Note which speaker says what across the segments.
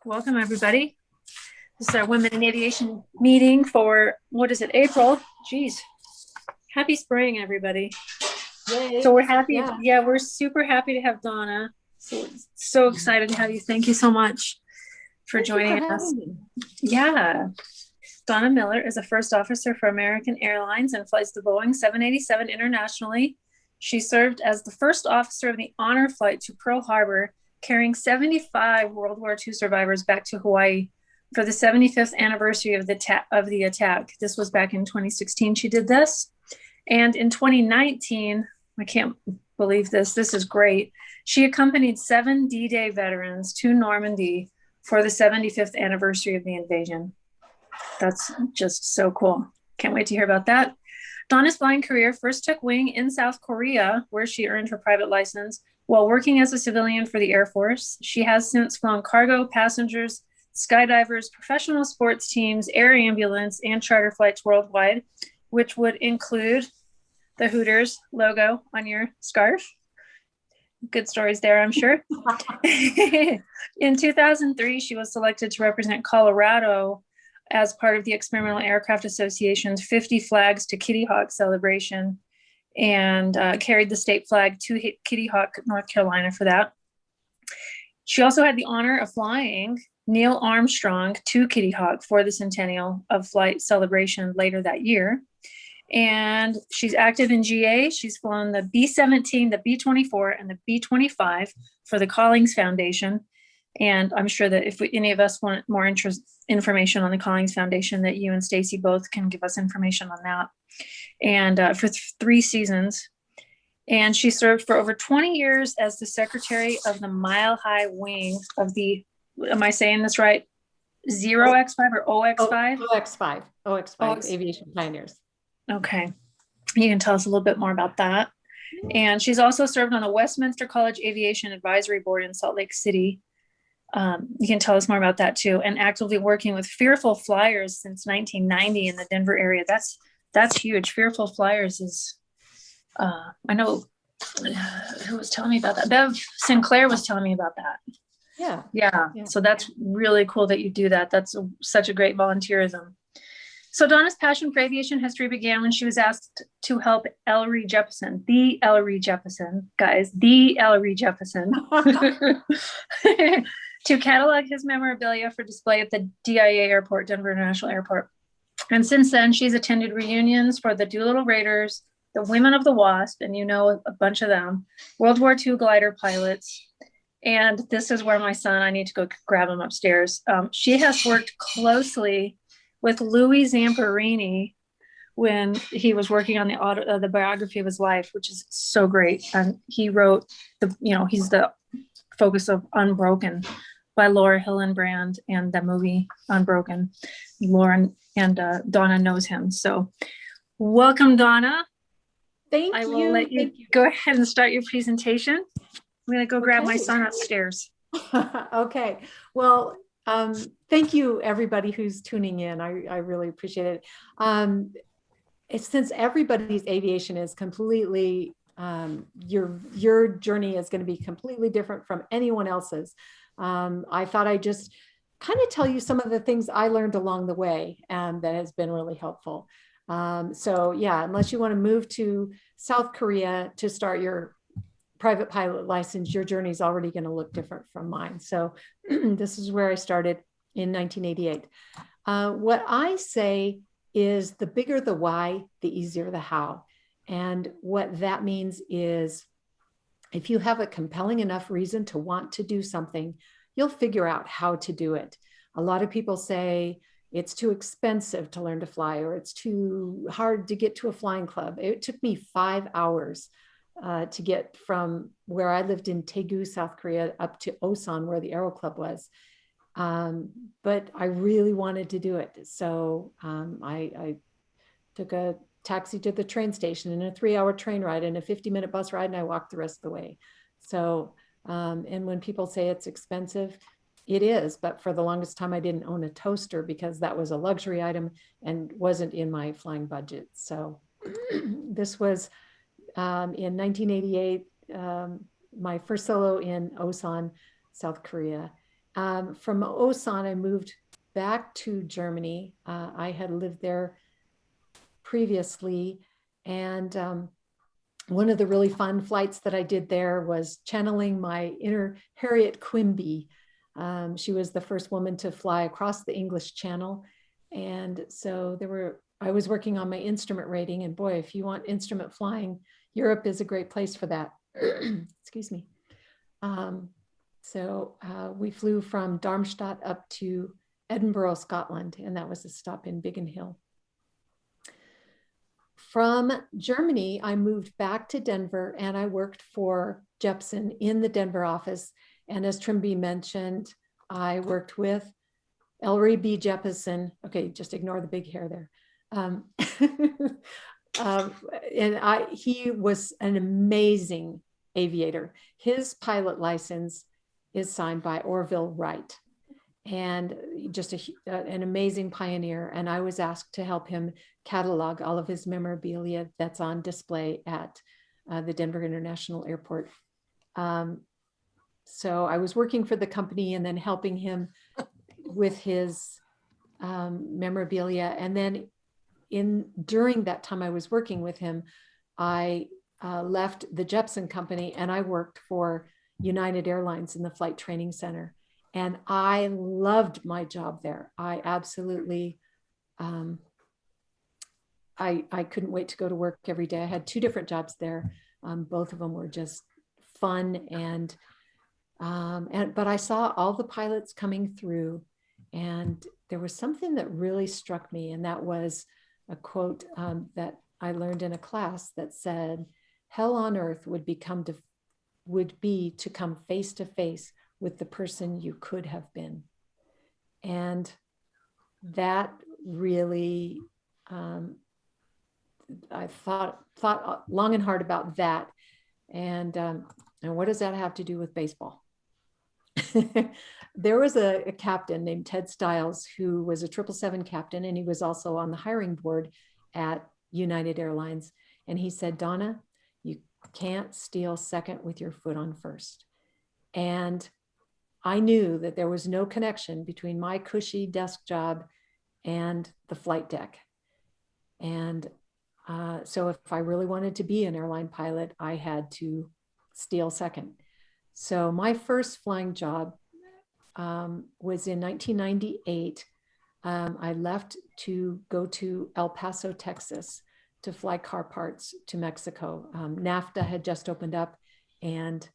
Speaker 1: Welcome, everybody. This is our Women in Aviation meeting for, what is it, April? Geez. Happy spring, everybody.
Speaker 2: Yay.
Speaker 1: So we're happy.
Speaker 2: Yeah.
Speaker 1: Yeah, we're super happy to have Donna. So excited to have you. Thank you so much for
Speaker 2: Thank you for
Speaker 1: joining us.
Speaker 2: having me.
Speaker 1: Yeah. Donna Miller is a first officer for American Airlines and flies the Boeing 787 internationally. She served as the first officer of the honor flight to Pearl Harbor, carrying 75 World War II survivors back to Hawaii for the 75th anniversary of the attack. This was back in 2016. She did this, and in 2019, I can't believe this. This is great. She accompanied 7 D-Day veterans to Normandy for the 75th anniversary of the invasion. That's just so cool. Can't wait to hear about that. Donna's flying career first took wing in South Korea, where she earned her private license while working as a civilian for the Air Force. She has since flown cargo, passengers, skydivers, professional sports teams, air ambulance, and charter flights worldwide, which would include the Hooters logo on your scarf. Good stories there, I'm sure. In 2003, she was selected to represent Colorado as part of the Experimental Aircraft Association's 50 Flags to Kitty Hawk celebration, and carried the state flag to Kitty Hawk, North Carolina for that. She also had the honor of flying Neil Armstrong to Kitty Hawk for the Centennial of Flight celebration later that year. And she's active in GA. She's flown the B-17, the B-24, and the B-25 for the Collings Foundation. And I'm sure that if any of us want more information on the Collings Foundation, that you and Stacy both can give us information on that. And for 3 seasons. And she served for over 20 years as the secretary of the Mile High Wing of the, am I saying this right? 0X5 or OX5?
Speaker 2: OX5, OX5, Aviation Pioneers.
Speaker 1: Okay. You can tell us a little bit more about that. And she's also served on the Westminster College Aviation Advisory Board in Salt Lake City. You can tell us more about that too. And actively working with Fearful Flyers since 1990 in the Denver area. That's huge. Fearful Flyers is, I know who was telling me about that. Bev Sinclair was telling me about that. Yeah. So that's really cool that you do that. That's such a great volunteerism. So Donna's passion for aviation history began when she was asked to help Ellery Jeppesen, the Ellery Jeppesen, guys, the Ellery Jeppesen, to catalog his memorabilia for display at the DIA Airport, Denver International Airport. And since then, she's attended reunions for the Doolittle Raiders, the Women of the Wasp, and you know a bunch of them, World War II glider pilots. And this is where my son, I need to go grab him upstairs. She has worked closely with Louis Zamperini when he was working on the biography of his life, which is so great. And he wrote he's the focus of Unbroken by Laura Hillenbrand and the movie Unbroken. Laura and Donna knows him. So welcome, Donna.
Speaker 2: Thank you.
Speaker 1: I will let you go ahead and start your presentation. I'm going to go grab my son upstairs.
Speaker 2: Okay. Well, thank you, everybody who's tuning in. I really appreciate it. Since everybody's aviation is completely, your journey is going to be completely different from anyone else's. I thought I'd just kind of tell you some of the things I learned along the way, and that has been really helpful. So yeah, unless you want to move to South Korea to start your private pilot license, your journey is already going to look different from mine. So this is where I started in 1988. What I say is the bigger the why, the easier the how. And what that means is if you have a compelling enough reason to want to do something, you'll figure out how to do it. A lot of people say it's too expensive to learn to fly, or it's too hard to get to a flying club. It took me 5 hours to get from where I lived in Daegu, South Korea, up to Osan, where the Aero Club was. But I really wanted to do it. So I took a taxi to the train station and a 3-hour train ride and a 50-minute bus ride, and I walked the rest of the way. So, and when people say it's expensive, it is, but for the longest time, I didn't own a toaster because that was a luxury item and wasn't in my flying budget. So this was in 1988, my first solo in Osan, South Korea. From Osan, I moved back to Germany. I had lived there previously. And one of the really fun flights that I did there was channeling my inner Harriet Quimby. She was the first woman to fly across the English Channel. And so I was working on my instrument rating, and boy, if you want instrument flying, Europe is a great place for that. Excuse me. We flew from Darmstadt up to Edinburgh, Scotland, and that was a stop in Biggin Hill. From Germany, I moved back to Denver, and I worked for Jepson in the Denver office. And as Trimby mentioned, I worked with Ellery B. Jeppesen. Okay, just ignore the big hair there. He was an amazing aviator. His pilot license is signed by Orville Wright, and just an amazing pioneer. And I was asked to help him catalog all of his memorabilia that's on display at the Denver International Airport. So I was working for the company and then helping him with his memorabilia. And then during that time I was working with him, I left the Jepson company and I worked for United Airlines in the Flight Training Center. And I loved my job there. I absolutely, I couldn't wait to go to work every day. I had 2 different jobs there. Both of them were just fun. But I saw all the pilots coming through, and there was something that really struck me. And that was a quote that I learned in a class that said, "Hell on earth would be to come face to face with the person you could have been." And that really, I thought long and hard about that. And what does that have to do with baseball? There was a captain named Ted Stiles who was a 777 captain, and he was also on the hiring board at United Airlines. And he said, "Donna, you can't steal second with your foot on first." And I knew that there was no connection between my cushy desk job and the flight deck. And so if I really wanted to be an airline pilot, I had to steal second. So my first flying job was in 1998. I left to go to El Paso, Texas, to fly car parts to Mexico. NAFTA had just opened up, and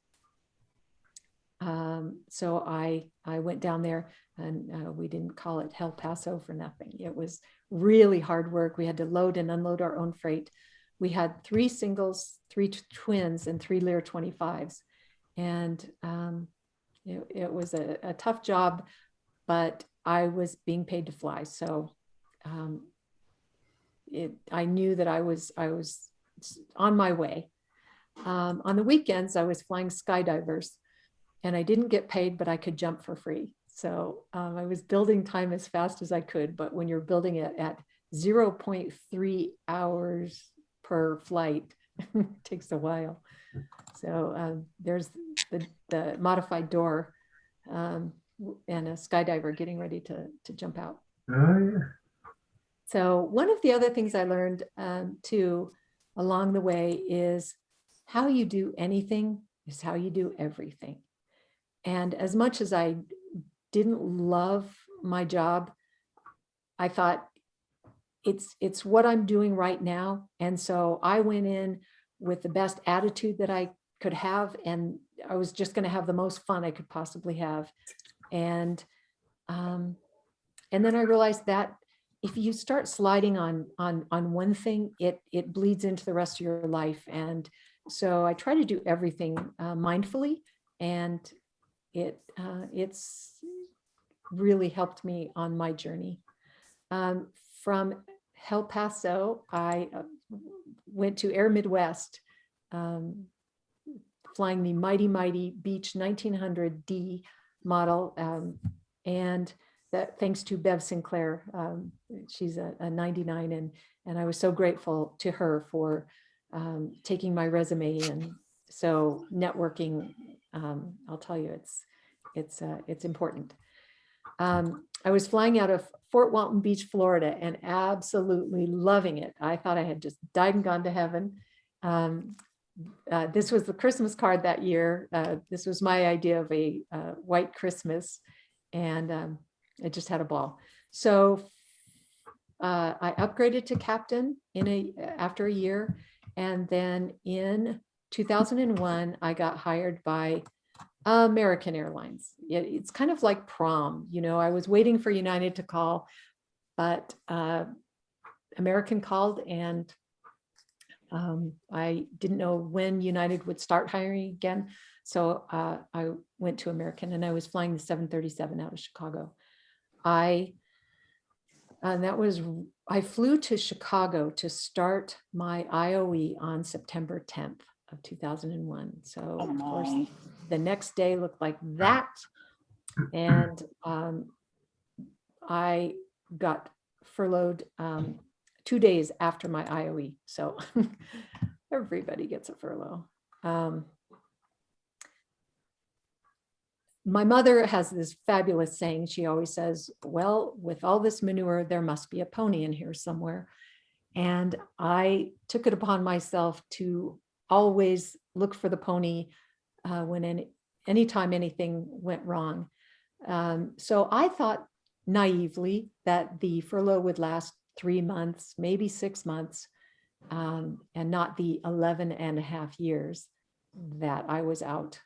Speaker 2: so I went down there, and we didn't call it El Paso for nothing. It was really hard work. We had to load and unload our own freight. We had 3 singles, 3 twins, and 3 Lear 25s. And it was a tough job, but I was being paid to fly. So I knew that I was on my way. On the weekends, I was flying skydivers, and I didn't get paid, but I could jump for free. So I was building time as fast as I could, but when you're building it at 0.3 hours per flight, it takes a while. So there's the modified door and a skydiver getting ready to jump out.
Speaker 3: Oh, yeah.
Speaker 2: So one of the other things I learned too along the way is how you do anything is how you do everything. And as much as I didn't love my job, I thought it's what I'm doing right now. And so I went in with the best attitude that I could have, and I was just going to have the most fun I could possibly have. And then I realized that if you start sliding on one thing, it bleeds into the rest of your life. And so I try to do everything mindfully, and it's really helped me on my journey. From El Paso, I went to Air Midwest, flying the mighty Beech 1900D model, and that thanks to Bev Sinclair. She's a 99, and I was so grateful to her for taking my resume. And so networking, I'll tell you, it's important. I was flying out of Fort Walton Beach, Florida, and absolutely loving it. I thought I had just died and gone to heaven. This was the Christmas card that year. This was my idea of a white Christmas, and I just had a ball. So I upgraded to captain after a year, and then in 2001, I got hired by American Airlines. It's kind of like prom, I was waiting for United to call, but American called, and I didn't know when United would start hiring again. So I went to American, and I was flying the 737 out of Chicago. I flew to Chicago to start my IOE on September 10th of 2001. So of course, the next day looked like that. And I got furloughed 2 days after my IOE. So everybody gets a furlough. My mother has this fabulous saying. She always says, well, with all this manure, there must be a pony in here somewhere. And I took it upon myself to always look for the pony when anytime anything went wrong. So I thought naively that the furlough would last 3 months, maybe 6 months, and not the 11 and a half years that I was out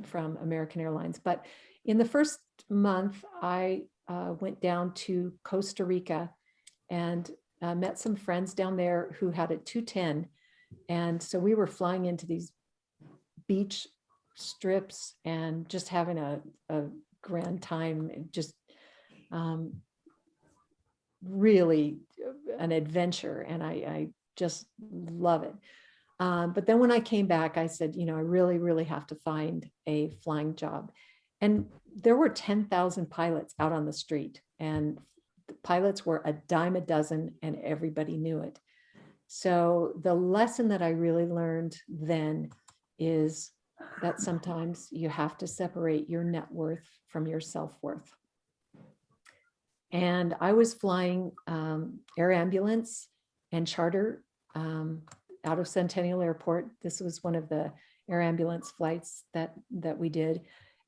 Speaker 2: from American Airlines. But in the first month, I went down to Costa Rica and met some friends down there who had a 210. And so we were flying into these beach strips and just having a grand time, just really an adventure. And I just love it. But then when I came back, I said, I really, really have to find a flying job. And there were 10,000 pilots out on the street, and the pilots were a dime a dozen, and everybody knew it. So the lesson that I really learned then is that sometimes you have to separate your net worth from your self-worth. And I was flying air ambulance and charter out of Centennial Airport. This was one of the air ambulance flights that we did.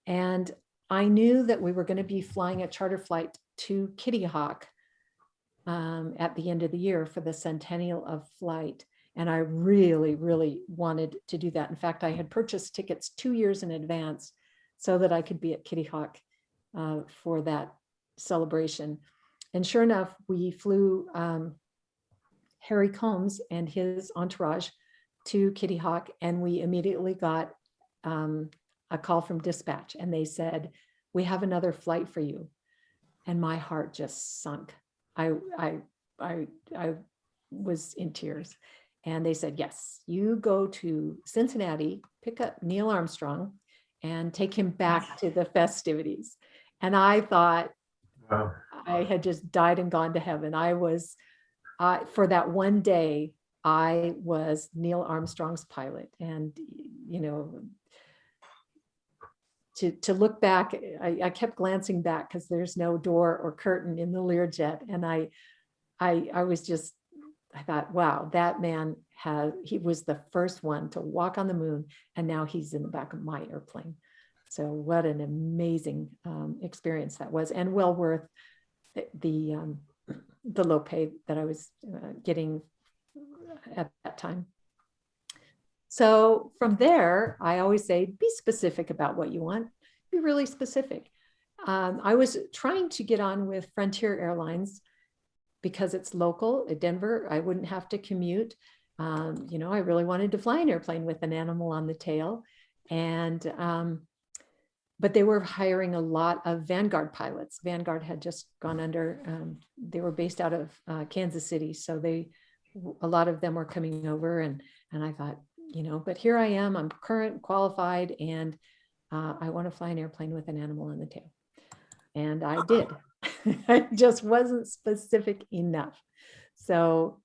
Speaker 2: And I knew that we were going to be flying a charter flight to Kitty Hawk at the end of the year for the centennial of flight. And I really, really wanted to do that. In fact, I had purchased tickets 2 years in advance so that I could be at Kitty Hawk for that celebration. And sure enough, we flew Harry Combs and his entourage to Kitty Hawk, and we immediately got a call from dispatch, and they said, "We have another flight for you." And my heart just sunk. I was in tears. And they said, "Yes, you go to Cincinnati, pick up Neil Armstrong, and take him back to the festivities." And I thought, wow, I had just died and gone to heaven. For that one day, I was Neil Armstrong's pilot. And, to look back, I kept glancing back because there's no door or curtain in the Learjet. And I was just, I thought, wow, that man he was the first one to walk on the moon, and now he's in the back of my airplane. So what an amazing experience that was, and well worth the low pay that I was getting at that time. So from there, I always say, be specific about what you want. Be really specific. I was trying to get on with Frontier Airlines because it's local at Denver. I wouldn't have to commute. I really wanted to fly an airplane with an animal on the tail. And but they were hiring a lot of Vanguard pilots. Vanguard had just gone under. They were based out of Kansas City, so a lot of them were coming over. And I thought, but here I am. I'm current, qualified, and I want to fly an airplane with an animal on the tail. And I did. I just wasn't specific enough. So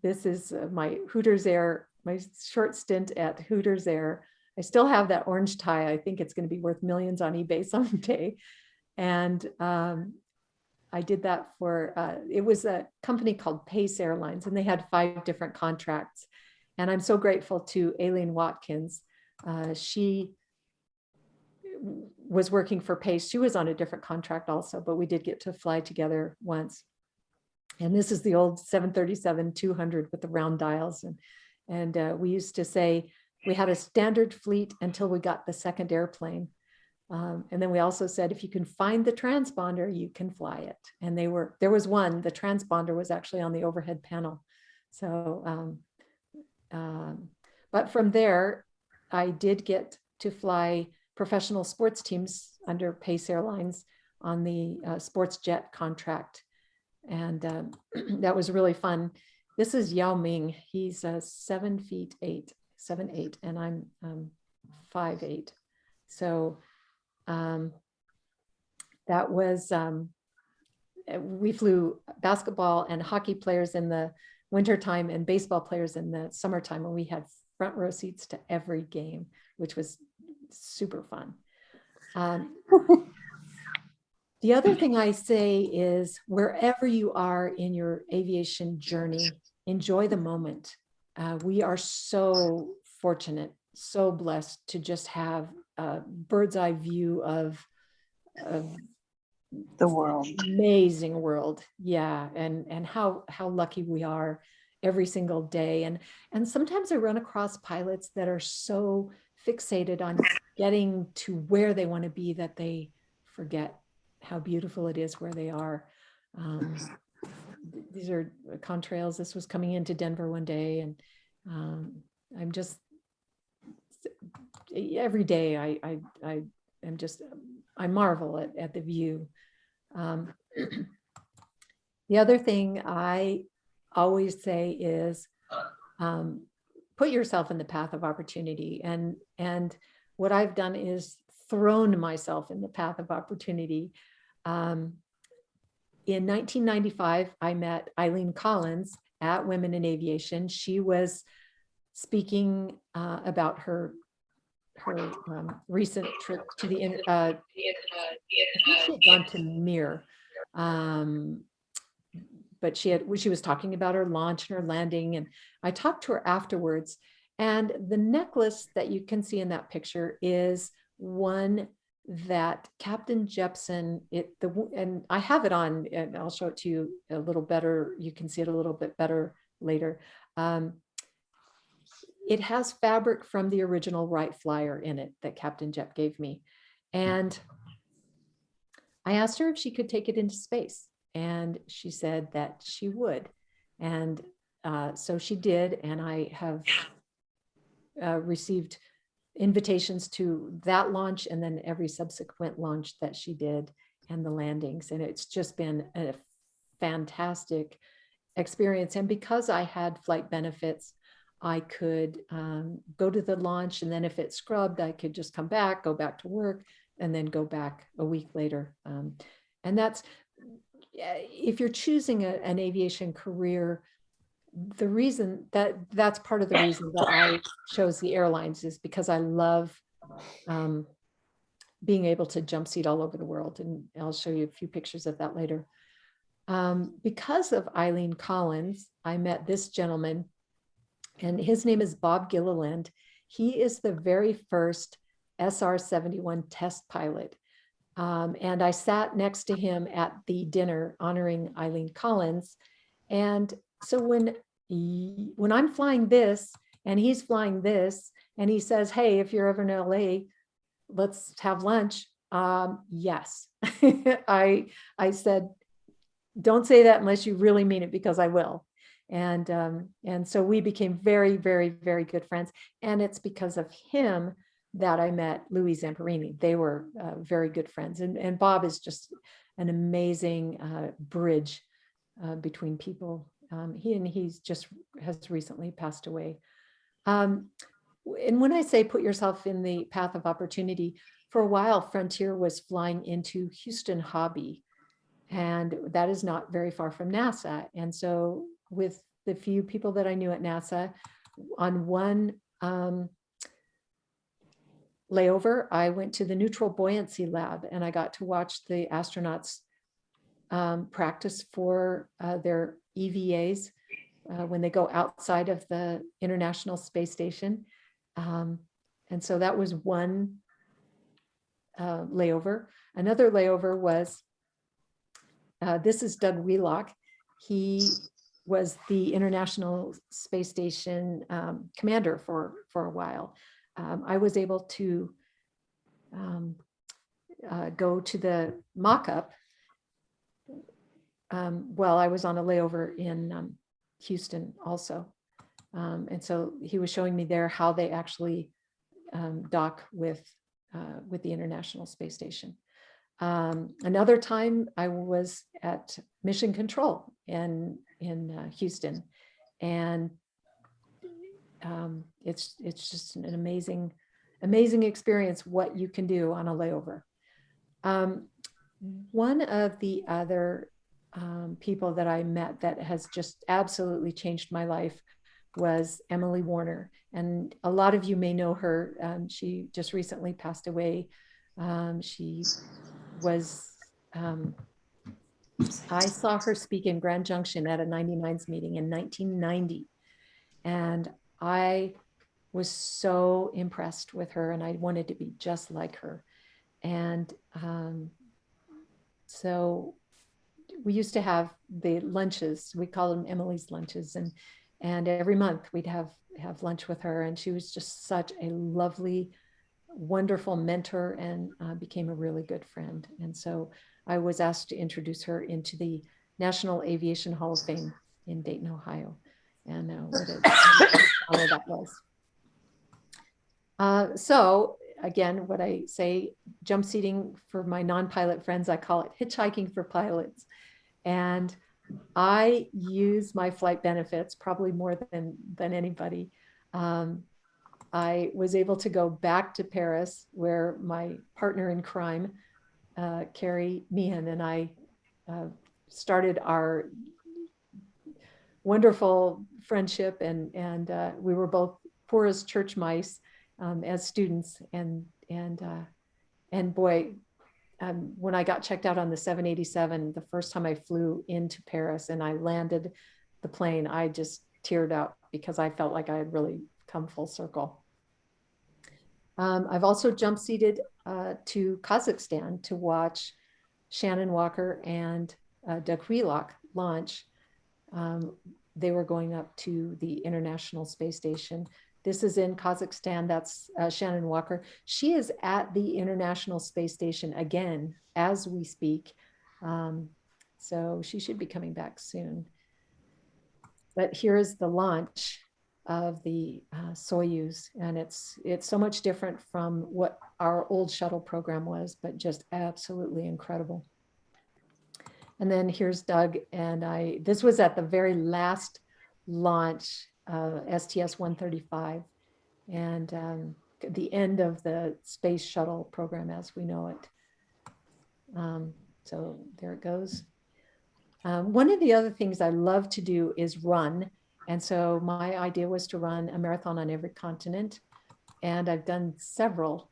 Speaker 2: this is my Hooters Air, my short stint at Hooters Air. I still have that orange tie. I think it's going to be worth millions on eBay someday. And I did that for, it was a company called Pace Airlines, and they had 5 different contracts. And I'm so grateful to Aileen Watkins. She was working for Pace. She was on a different contract also, but we did get to fly together once. And this is the old 737-200 with the round dials. And we used to say we had a standard fleet until we got the second airplane. And then we also said, if you can find the transponder, you can fly it. And there was one, the transponder was actually on the overhead panel. So, but from there, I did get to fly professional sports teams under Pace Airlines on the sports jet contract. And that was really fun. This is Yao Ming. He's 7'8", and I'm 5'8". So that was, we flew basketball and hockey players in the wintertime and baseball players in the summertime, and we had front row seats to every game, which was super fun. The other thing I say is, wherever you are in your aviation journey, enjoy the moment. We are so fortunate, so blessed to just have a bird's eye view of
Speaker 3: the world.
Speaker 2: Amazing world. Yeah. And how lucky we are every single day. And sometimes I run across pilots that are so fixated on getting to where they want to be that they forget how beautiful it is where they are. These are contrails. This was coming into Denver one day, and I'm just, every day I am just, I marvel at the view. The other thing I always say is put yourself in the path of opportunity. And what I've done is thrown myself in the path of opportunity. In 1995, I met Eileen Collins at Women in Aviation. She was speaking about her recent trip to the she had gone to Mir, but she was talking about her launch and her landing, and I talked to her afterwards. And the necklace that you can see in that picture is one that Captain Jepson, and I have it on, and I'll show it to you a little better. You can see it a little bit better later. It has fabric from the original Wright Flyer in it that Captain Jep gave me. And I asked her if she could take it into space, and she said that she would. And so she did, and I have received invitations to that launch and then every subsequent launch that she did and the landings. And it's just been a fantastic experience. And because I had flight benefits, I could go to the launch, and then if it scrubbed, I could just come back, go back to work, and then go back a week later. And that's, if you're choosing an aviation career, the reason that's part of the reason that I chose the airlines is because I love being able to jump seat all over the world. And I'll show you a few pictures of that later. Because of Eileen Collins, I met this gentleman, and his name is Bob Gilliland. He is the very first SR-71 test pilot. And I sat next to him at the dinner honoring Eileen Collins. And so when I'm flying this and he's flying this, and he says, hey, if you're ever in LA, let's have lunch. Yes. I said, don't say that unless you really mean it, because I will. And so we became very, very, very good friends. And it's because of him that I met Louis Zamperini. They were very good friends. And Bob is just an amazing bridge between people. He's just has recently passed away. And when I say put yourself in the path of opportunity, for a while, Frontier was flying into Houston Hobby, and that is not very far from NASA. And so with the few people that I knew at NASA, on one layover, I went to the neutral buoyancy lab and I got to watch the astronauts practice for their EVAs when they go outside of the International Space Station. And so that was one layover. Another layover was, this is Doug Wheelock. He was the International Space Station commander for a while. I was able to go to the mock-up while I was on a layover in Houston also. And so he was showing me there how they actually dock with the International Space Station. Another time I was at Mission Control in Houston, and it's just an amazing experience what you can do on a layover. One of the other people that I met that has just absolutely changed my life was Emily Warner. And a lot of you may know her. She just recently passed away. She was, I saw her speak in Grand Junction at a 99s meeting in 1990. And I was so impressed with her and I wanted to be just like her. And so we used to have the lunches, we call them Emily's lunches, and every month we'd have lunch with her, and she was just such a lovely, wonderful mentor and became a really good friend. And so I was asked to introduce her into the National Aviation Hall of Fame in Dayton, Ohio. And what an honor that was. So again, what I say, jump seating for my non-pilot friends, I call it hitchhiking for pilots. And I use my flight benefits probably more than anybody. I was able to go back to Paris where my partner in crime, Carrie Meehan, and I started our wonderful friendship, and we were both poor as church mice as students, and boy, when I got checked out on the 787, the first time I flew into Paris and I landed the plane, I just teared up because I felt like I had really come full circle. I've also jump seated to Kazakhstan to watch Shannon Walker and Doug Wheelock launch. They were going up to the International Space Station. This is in Kazakhstan. That's Shannon Walker. She is at the International Space Station again as we speak. So she should be coming back soon. But here is the launch of the Soyuz, and it's so much different from what our old shuttle program was, but just absolutely incredible. And then here's Doug and I. This was at the very last launch, STS-135, and the end of the space shuttle program as we know it. So there it goes. One of the other things I love to do is run. And so my idea was to run a marathon on every continent. And I've done several.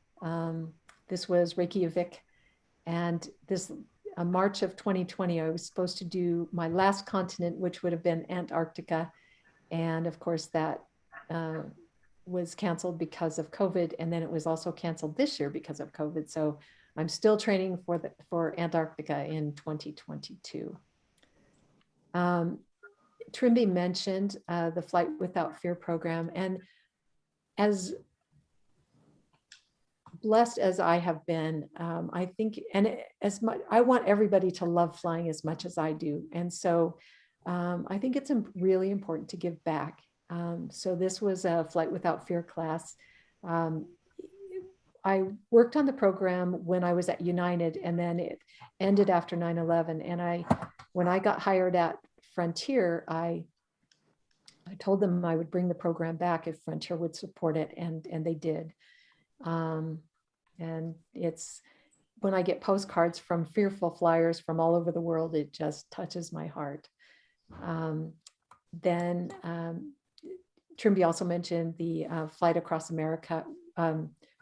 Speaker 2: This was Reykjavik. And this March of 2020, I was supposed to do my last continent, which would have been Antarctica. And of course that was canceled because of COVID. And then it was also canceled this year because of COVID. So I'm still training for Antarctica in 2022. Trimby mentioned the Flight Without Fear program, and as blessed as I have been, I think, and as much, I want everybody to love flying as much as I do, and so I think it's really important to give back. So this was a Flight Without Fear class. I worked on the program when I was at United, and then it ended after 9/11. And when I got hired at Frontier, I told them I would bring the program back if Frontier would support it, and they did. And it's, when I get postcards from fearful flyers from all over the world, it just touches my heart. Then Trimby also mentioned the Flight Across America,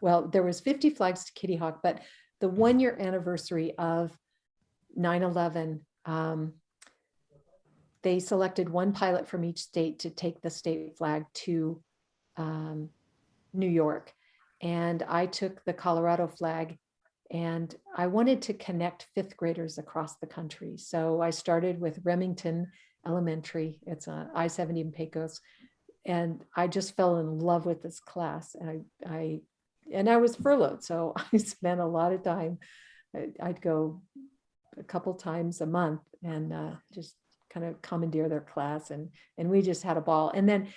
Speaker 2: well, there was 50 flags to Kitty Hawk, but the 1-year anniversary of 9/11, they selected one pilot from each state to take the state flag to New York. And I took the Colorado flag, and I wanted to connect fifth graders across the country. So I started with Remington Elementary. It's a I-70 in Pecos. And I just fell in love with this class. And I was furloughed. So I spent a lot of time. I'd go a couple times a month and just kind of commandeer their class. And we just had a ball. And then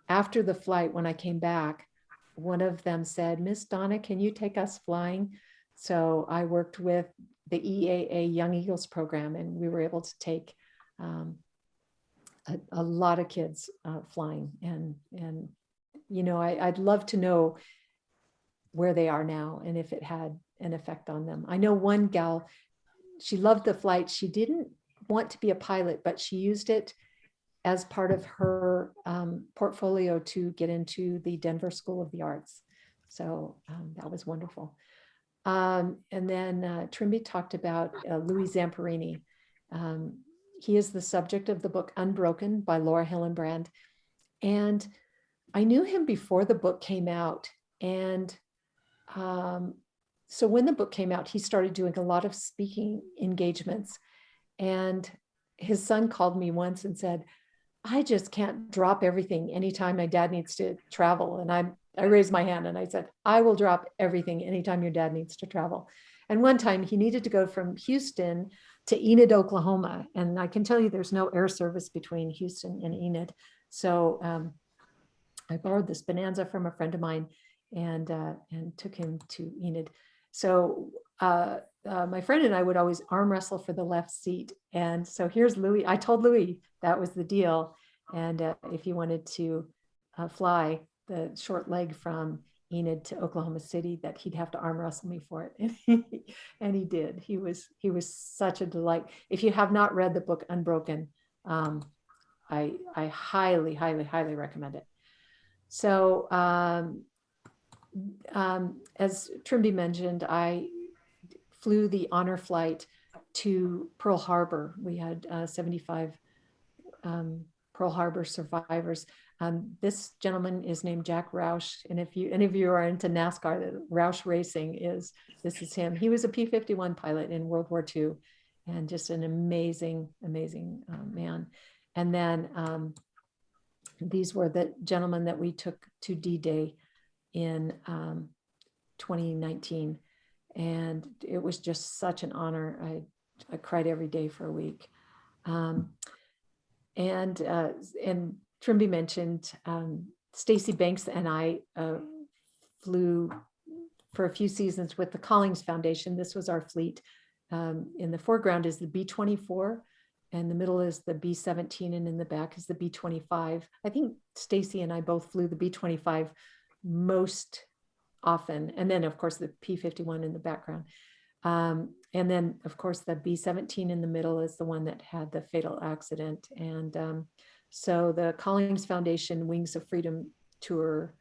Speaker 2: after the flight, when I came back, one of them said, Miss Donna, can you take us flying? So I worked with the EAA Young Eagles program, and we were able to take a lot of kids flying. And you know, I'd love to know where they are now and if it had an effect on them. I know one gal, she loved the flight. She didn't want to be a pilot, but she used it as part of her portfolio to get into the Denver School of the Arts. So that was wonderful. And then Trimby talked about Louis Zamperini. He is the subject of the book Unbroken by Laura Hillenbrand. And I knew him before the book came out. And so when the book came out, he started doing a lot of speaking engagements. And his son called me once and said, I just can't drop everything anytime my dad needs to travel. And I raised my hand and I said, I will drop everything anytime your dad needs to travel. And one time he needed to go from Houston to Enid, Oklahoma. And I can tell you there's no air service between Houston and Enid. So I borrowed this Bonanza from a friend of mine and took him to Enid. So my friend and I would always arm wrestle for the left seat. And so here's Louis. I told Louis that was the deal. And if he wanted to fly the short leg from Enid to Oklahoma City, that he'd have to arm wrestle me for it. And he did. He was such a delight. If you have not read the book Unbroken, I highly, highly, highly recommend it. So as Trimby mentioned, I flew the honor flight to Pearl Harbor. We had 75 Pearl Harbor survivors. This gentleman is named Jack Roush. And if any of you are into NASCAR, the Roush Racing this is him. He was a P-51 pilot in World War II and just an amazing, amazing man. And then these were the gentlemen that we took to D-Day in 2019. And it was just such an honor. I cried every day for a week. And Trimby mentioned Stacy Banks and I flew for a few seasons with the Collings Foundation. This was our fleet. In the foreground is the B-24, and the middle is the B-17, and in the back is the B-25. I think Stacy and I both flew the B-25 most often, and then of course the P-51 in the background. And then of course the B-17 in the middle is the one that had the fatal accident. And so the Collings Foundation Wings of Freedom tour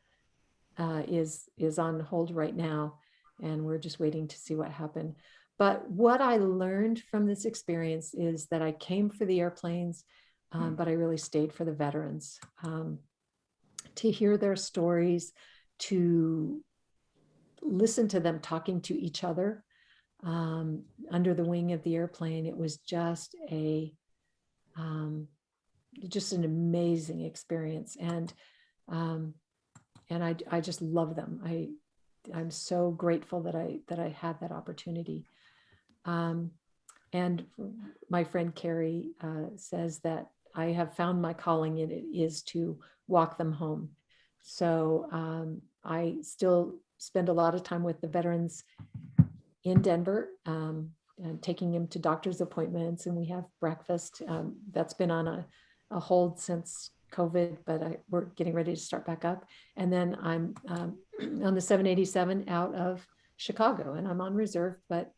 Speaker 2: is on hold right now, and we're just waiting to see what happened. But what I learned from this experience is that I came for the airplanes, but I really stayed for the veterans, to hear their stories, to listen to them talking to each other under the wing of the airplane. It was just an amazing experience, and I just love them. I'm so grateful that I had that opportunity. And my friend Carrie says that I have found my calling, and it is to walk them home. So I still spend a lot of time with the veterans in Denver, and taking them to doctor's appointments, and we have breakfast. That's been on a hold since COVID, but we're getting ready to start back up. And then I'm on the 787 out of Chicago, and I'm on reserve, but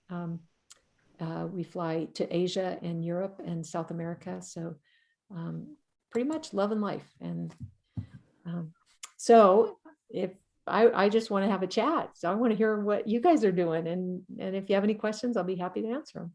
Speaker 2: we fly to Asia and Europe and South America. So pretty much love and life. And so if I just want to have a chat. So I want to hear what you guys are doing. And if you have any questions, I'll be happy to answer them.